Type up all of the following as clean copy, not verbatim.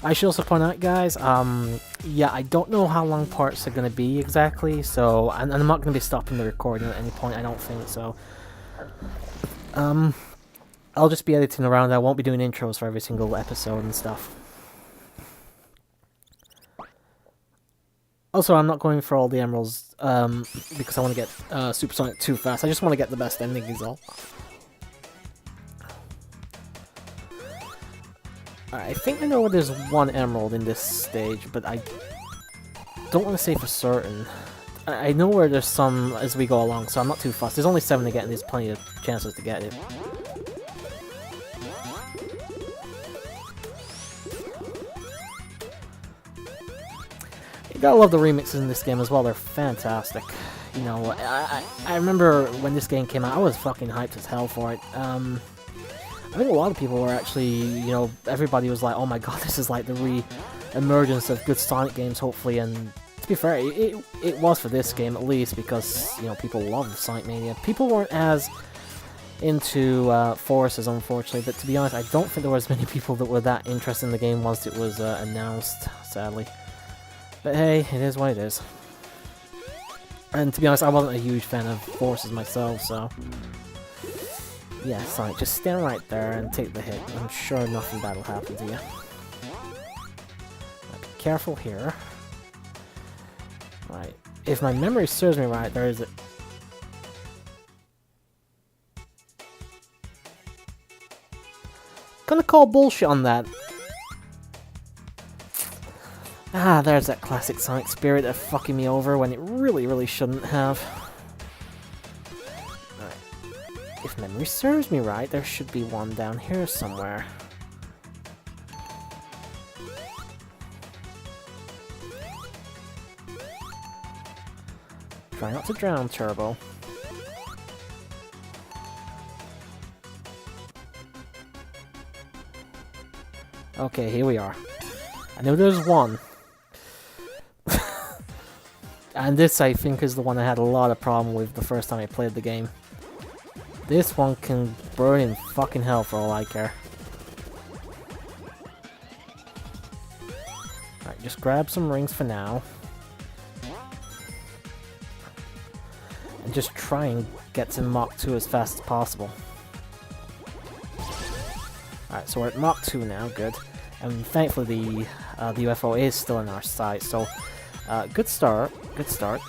I should also point out, guys, yeah, I don't know how long parts are going to be exactly, so I'm not going to be stopping the recording at any point, I don't think, so I'll just be editing around. I won't be doing intros for every single episode and stuff. Also, I'm not going for all the emeralds, because I want to get Supersonic too fast. I just want to get the best ending is all. Alright, I think I know there's one emerald in this stage, but I don't want to say for certain. I know where there's some as we go along, so I'm not too fussed. There's only 7 to get, and there's plenty of chances to get it. You gotta love the remixes in this game as well, they're fantastic. You know, I remember when this game came out, I was fucking hyped as hell for it. I think a lot of people were actually, you know, everybody was like, oh my god, this is like the re-emergence of good Sonic games, hopefully, and to be fair, it was for this game at least, because, you know, people love Sonic Mania. People weren't as into Forces, unfortunately, but to be honest, I don't think there was many people that were that interested in the game once it was announced, sadly. But hey, it is what it is. And to be honest, I wasn't a huge fan of Forces myself, so... yeah, Sonic, just stand right there and take the hit. I'm sure nothing bad will happen to you. Now, be careful here. Right, if my memory serves me right, there is a... gonna call bullshit on that. Ah, there's that classic Sonic spirit of fucking me over when it really, really shouldn't have. If memory serves me right, there should be one down here somewhere. Try not to drown, Turbo. Okay, here we are. I know there's one. And this, I think, is the one I had a lot of problem with the first time I played the game. This one can burn in fucking hell for all I care. Alright, just grab some rings for now. And just try and get to Mach 2 as fast as possible. Alright, so we're at Mach 2 now, good. And thankfully the UFO is still in our sight, so good start, good start.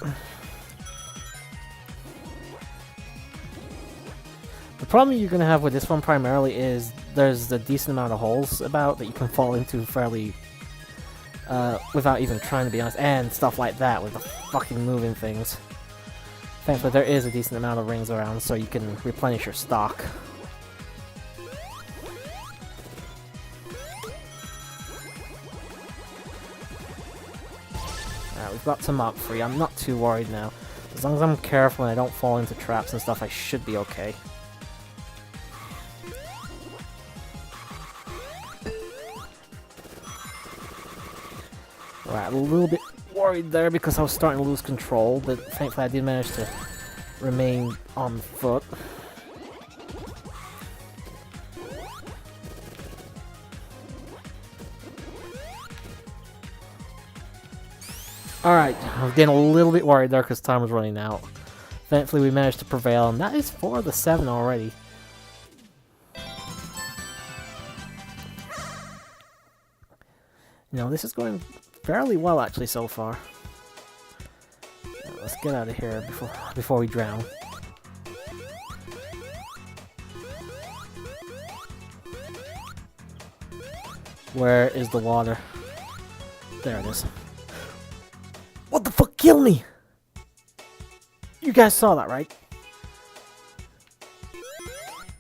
The problem you're going to have with this one primarily is there's a decent amount of holes about that you can fall into fairly without even trying, to be honest, and stuff like that with the fucking moving things. Thankfully there is a decent amount of rings around so you can replenish your stock. Alright, we've got to Mach 3. I'm not too worried now. As long as I'm careful and I don't fall into traps and stuff, I should be okay. Alright, a little bit worried there because I was starting to lose control, but thankfully I did manage to remain on foot. Alright, I was getting a little bit worried there because time was running out. Thankfully we managed to prevail, and that is 4 of the 7 already. You know, this is going fairly well actually so far. Now, let's get out of here before we drown. Where is the water? There it is. What the fuck killed me? You guys saw that, right?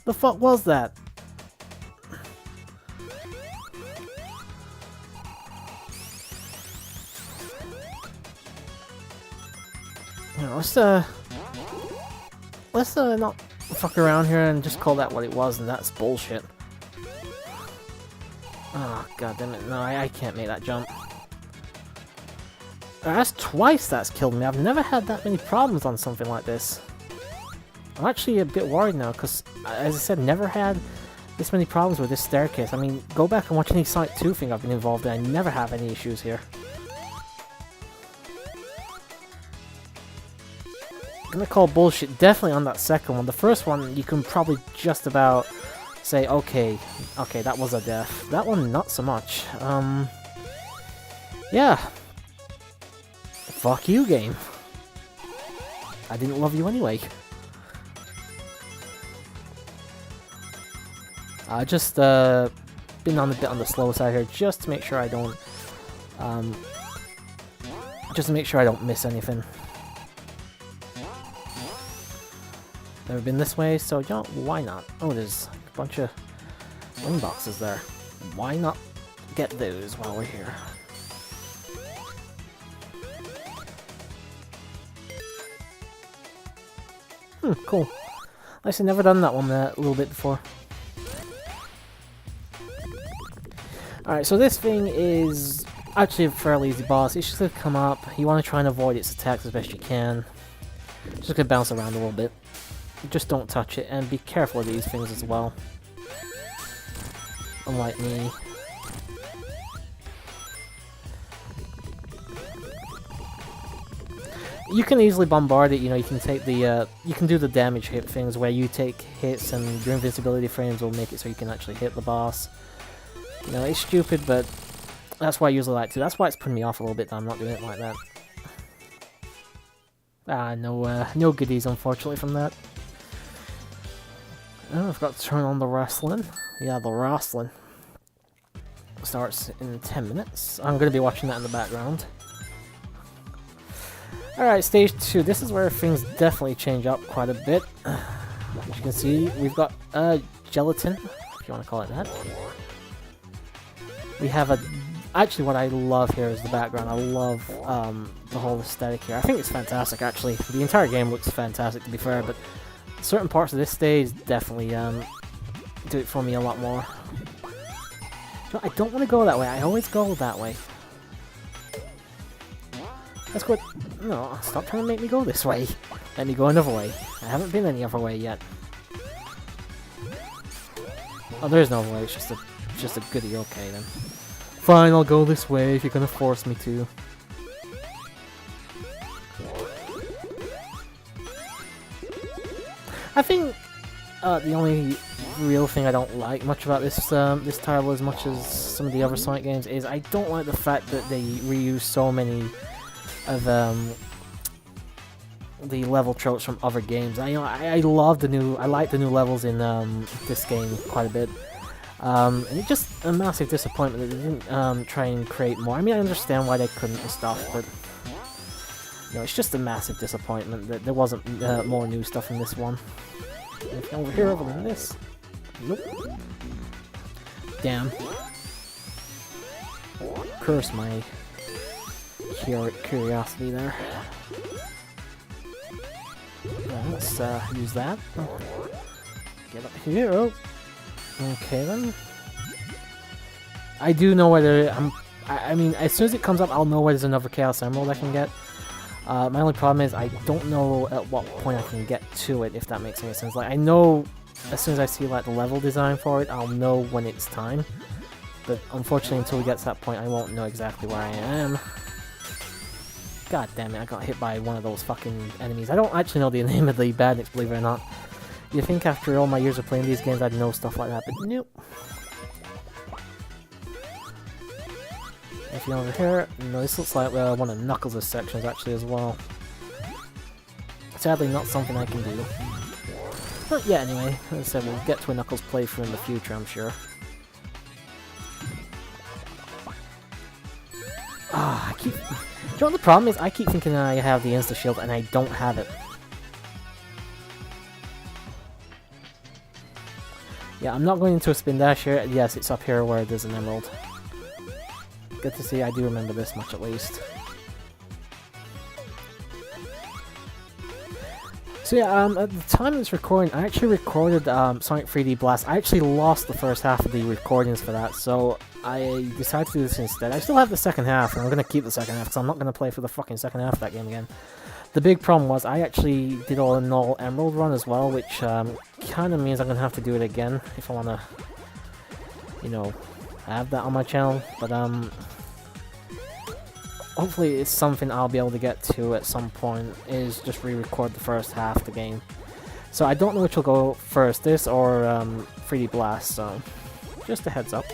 The fuck was that? You know, let's not fuck around here and just call that what it was, and that's bullshit. Oh god damn it! No, I can't make that jump. That's twice that's killed me. I've never had that many problems on something like this. I'm actually a bit worried now because, as I said, never had this many problems with this staircase. I mean, go back and watch any Sonic 2 thing I've been involved in. I never have any issues here. I'm gonna call bullshit definitely on that second one. The first one, you can probably just about say, okay, that was a death. That one, not so much. Yeah. Fuck you, game. I didn't love you anyway. I just been on a bit on the slow side here, just to make sure I don't, miss anything. Never been this way, so you know, why not? Oh, there's a bunch of wing boxes there. Why not get those while we're here? Cool. At least I've never done that one a little bit before. Alright, so this thing is actually a fairly easy boss. It's just gonna come up. You want to try and avoid its attacks as best you can. Just gonna bounce around a little bit. Just don't touch it, and be careful of these things as well. Unlike me. You can easily bombard it, you know, you can take the, you can do the damage hit things where you take hits and your invincibility frames will make it so you can actually hit the boss. You know, it's stupid, but that's why I usually like to. That's why it's putting me off a little bit that I'm not doing it like that. Ah, no goodies, unfortunately, from that. Oh, I've got to turn on the wrestling. Yeah, the wrestling starts in 10 minutes. I'm going to be watching that in the background. Alright, stage 2. This is where things definitely change up quite a bit. As you can see, we've got gelatin, if you want to call it that. We have a... Actually, what I love here is the background. I love the whole aesthetic here. I think it's fantastic, actually. The entire game looks fantastic, to be fair, but certain parts of this stage definitely do it for me a lot more. I don't want to go that way. I always go that way. Let's go... No, stop trying to make me go this way. Let me go another way. I haven't been any other way yet. Oh, there's no other way. It's just a goodie. Okay, then. Fine, I'll go this way if you're gonna force me to. I think the only real thing I don't like much about this this title as much as some of the other Sonic games is I don't like the fact that they reuse so many of the level tropes from other games. I love the new, I like the new levels in this game quite a bit. And it's just a massive disappointment that they didn't try and create more. I mean, I understand why they couldn't and stuff, but you know, it's just a massive disappointment that there wasn't more new stuff in this one. Anything over here other than this? Nope. Damn. Curse my curiosity there. Let's use that. Get up here. Oh. Okay then. I do know whether I mean, as soon as it comes up, I'll know where there's another Chaos Emerald I can get. My only problem is I don't know at what point I can get to it, if that makes any sense. Like, I know as soon as I see like the level design for it, I'll know when it's time. But unfortunately, until we get to that point, I won't know exactly where I am. God damn it, I got hit by one of those fucking enemies. I don't actually know the name of the badniks, believe it or not. You'd think after all my years of playing these games I'd know stuff like that, but nope. Anything over here? No, this looks like one of Knuckles' sections actually as well. Sadly not something I can do. But yeah, anyway, as I said, we'll get to a Knuckles playthrough in the future, I'm sure. Ah, I keep... Do you know what the problem is? I keep thinking I have the insta-shield and I don't have it. Yeah, I'm not going into a spin dash here. Yes, it's up here where there's an emerald. Good to see, I do remember this much at least. So yeah, at the time of this recording, I actually recorded Sonic 3D Blast. I actually lost the first half of the recordings for that, so I decided to do this instead. I still have the second half, and I'm going to keep the second half, because I'm not going to play for the fucking second half of that game again. The big problem was I actually did an all emerald run as well, which kind of means I'm going to have to do it again if I want to, you know, have that on my channel. But hopefully it's something I'll be able to get to at some point, is just re-record the first half of the game. So I don't know which will go first, this or 3D Blast, so just a heads up.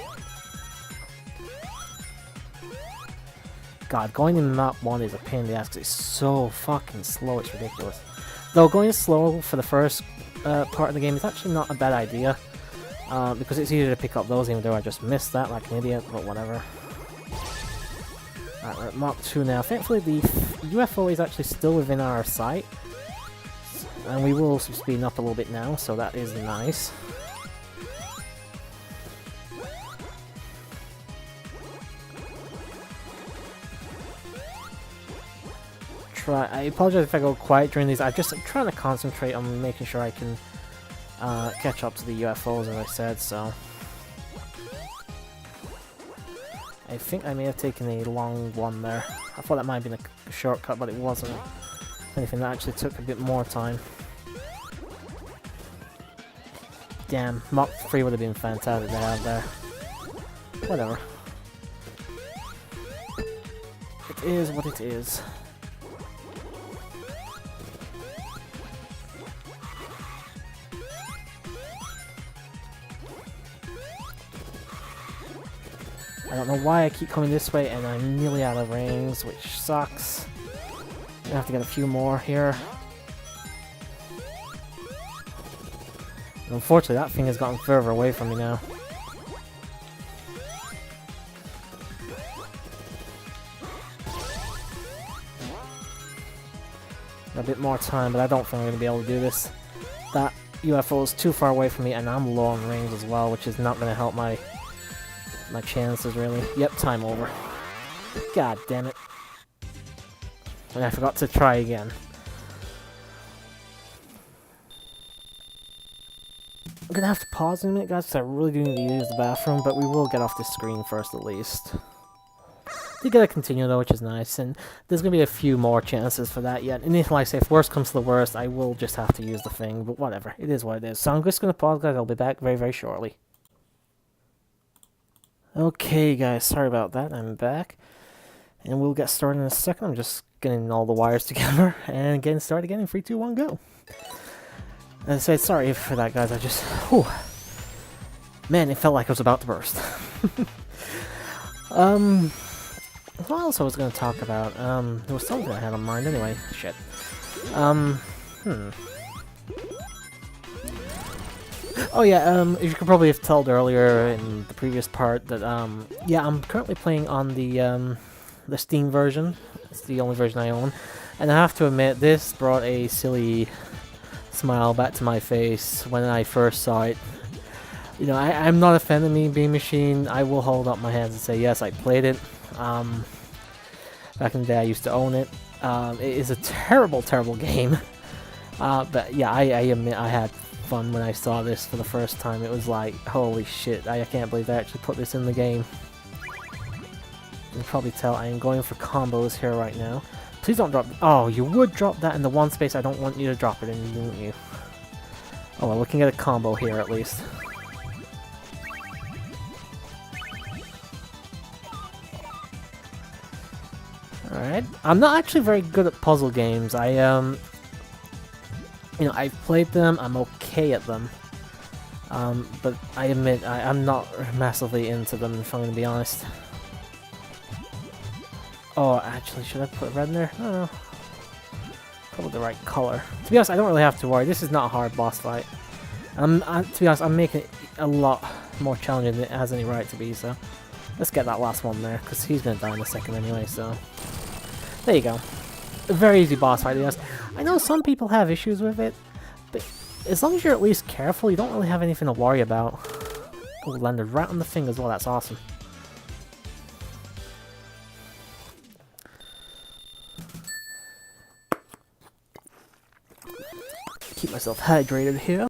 God, going in map 1 is a pain in the ass because it's so fucking slow, it's ridiculous. Though going slow for the first part of the game is actually not a bad idea, because it's easier to pick up those, even though I just missed that like an idiot, but whatever. Alright, we're at Mach 2 now. Thankfully the UFO is actually still within our sight, and we will speed up a little bit now, so that is nice. I apologize if I go quiet during these. I'm trying to concentrate on making sure I can catch up to the UFOs, as I said, so... I think I may have taken a long one there. I thought that might have been a shortcut, but it wasn't. If anything, that actually took a bit more time. Damn, Mach 3 would have been fantastic to have there. Whatever. It is what it is. I don't know why I keep coming this way and I'm nearly out of rings, which sucks. I'm gonna have to get a few more here. And unfortunately, that thing has gotten further away from me now. A bit more time, but I don't think I'm gonna be able to do this. That UFO is too far away from me, and I'm low on rings as well, which is not gonna help my chances, really. Yep, time over. God damn it. And I forgot to try again. I'm gonna have to pause in a minute, guys, because I really do need to use the bathroom, but we will get off this screen first, at least. They gotta continue, though, which is nice, and there's gonna be a few more chances for that yet. And if, like I say, if worst comes to the worst, I will just have to use the thing, but whatever. It is what it is. So I'm just gonna pause, guys. I'll be back very, very shortly. Okay, guys, sorry about that. I'm back, and we'll get started in a second. I'm just getting all the wires together and getting started again in 3, 2, 1, go. As I said, sorry for that, guys. I just, whew, man, it felt like I was about to burst. What else I was going to talk about? There was something I had on mind anyway. Shit. Oh yeah, as you could probably have told earlier in the previous part that, yeah, I'm currently playing on the Steam version. It's the only version I own. And I have to admit, this brought a silly smile back to my face when I first saw it. You know, I'm not a fan of Mean Bean Machine. I will hold up my hands and say, yes, I played it. Back in the day, I used to own it. It is a terrible, terrible game. But yeah, I admit I had fun when I saw this for the first time. It was like, holy shit, I can't believe they actually put this in the game. You can probably tell I am going for combos here right now. Please don't drop... Oh, you would drop that in the one space I don't want you to drop it in, didn't you? Oh well, we can get a combo here at least. Alright. I'm not actually very good at puzzle games. You know, I've played them, I'm okay at them. But I admit, I'm not massively into them, if I'm going to be honest. Oh, actually, should I put red in there? I don't know. Probably the right color. To be honest, I don't really have to worry. This is not a hard boss fight. To be honest, I'm making it a lot more challenging than it has any right to be, so... Let's get that last one there, because he's going to die in a second anyway, so... There you go. A very easy boss fight, yes. I know some people have issues with it, but as long as you're at least careful, you don't really have anything to worry about. Oh, landed right on the thing as well, that's awesome. Keep myself hydrated here.